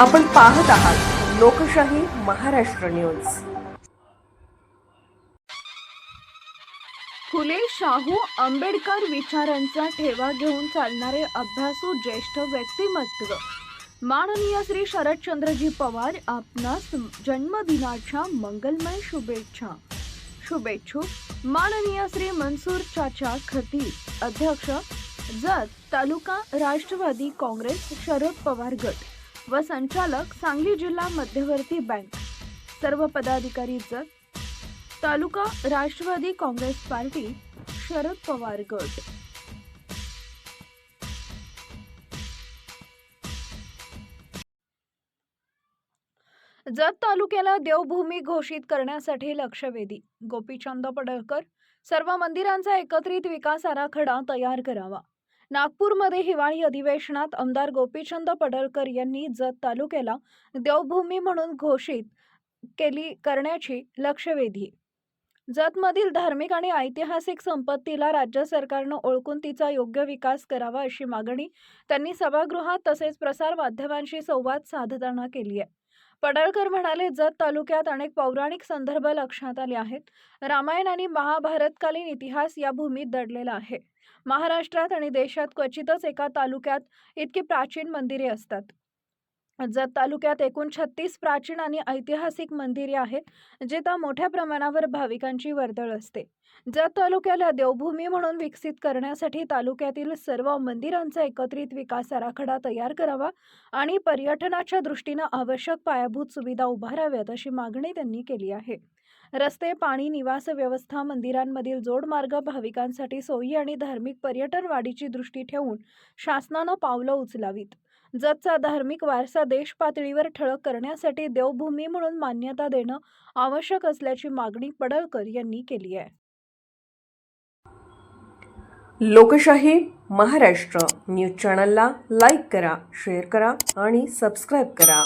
आपण पाहत आहात लोकशाही महाराष्ट्र न्यूज। फुले शाहू आंबेडकर विचारांचा ठेवा घेऊन चालणारे अभ्यासू ज्येष्ठ व्यक्तिमत्व माननीय श्री शरदचंद्रजी पवार आपणास जन्मदिनाच्या मंगलमय शुभेच्छुक माननीय श्री मनसूर चाचा खतीब अध्यक्ष जत तालुका राष्ट्रवादी काँग्रेस शरद पवार गट व संचालक सांगली जिल्हा मध्यवर्ती बँक सर्व पदाधिकारी जत तालुका राष्ट्रवादी काँग्रेस पार्टी शरद पवार गट। जत तालुक्याला देवभूमी घोषित करण्यासाठी लक्षवेधी गोपीचंद पडळकर सर्व मंदिरांचा एकत्रित विकास आराखडा तयार करावा। नागपूरमध्ये हिवाळी अधिवेशनात आमदार गोपीचंद पडळकर यांनी जत तालुक्याला देवभूमी म्हणून घोषित करण्याची लक्षवेधी। जतमधील धार्मिक आणि ऐतिहासिक संपत्तीला राज्य सरकारनं ओळखून तिचा योग्य विकास करावा अशी मागणी त्यांनी सभागृहात तसेच प्रसार माध्यमांशी संवाद साधताना केली आहे। पडळकर म्हणाले, जत तालुक्यात अनेक पौराणिक संदर्भ लक्षात आले आहेत। रामायण आणि महाभारतकालीन इतिहास या भूमीत दडलेला आहे। महाराष्ट्रात आणि देशात क्वचितच एका तालुक्यात इतकी प्राचीन मंदिरे असतात। जत तालुक्यात एकूण 36 प्राचीन आणि ऐतिहासिक मंदिरे आहेत, जिथे मोठ्या प्रमाणावर भाविकांची वर्दळ असते। जत तालुक्याला देवभूमी म्हणून विकसित करण्यासाठी तालुक्यातील सर्व मंदिरांचा एकत्रित विकास आराखडा तयार करावा आणि पर्यटनाच्या दृष्टीने आवश्यक पायाभूत सुविधा उभाराव्यात अशी मागणी त्यांनी केली आहे। रस्ते, पाणी, निवास व्यवस्था, मंदिरांमधील जोडमार्ग, भाविकांसाठी सोयी आणि धार्मिक पर्यटन वाढीची दृष्टी ठेवून शासनाने पावलं उचलावीत। जतचा धार्मिक वारसा देश पातळीवर ठळक करण्यासाठी देवभूमी म्हणून मान्यता देणं आवश्यक असल्याची मागणी पडळकर यांनी केली आहे। लोकशाही महाराष्ट्र न्यूज चॅनलला लाईक करा, शेअर करा आणि सबस्क्राईब करा।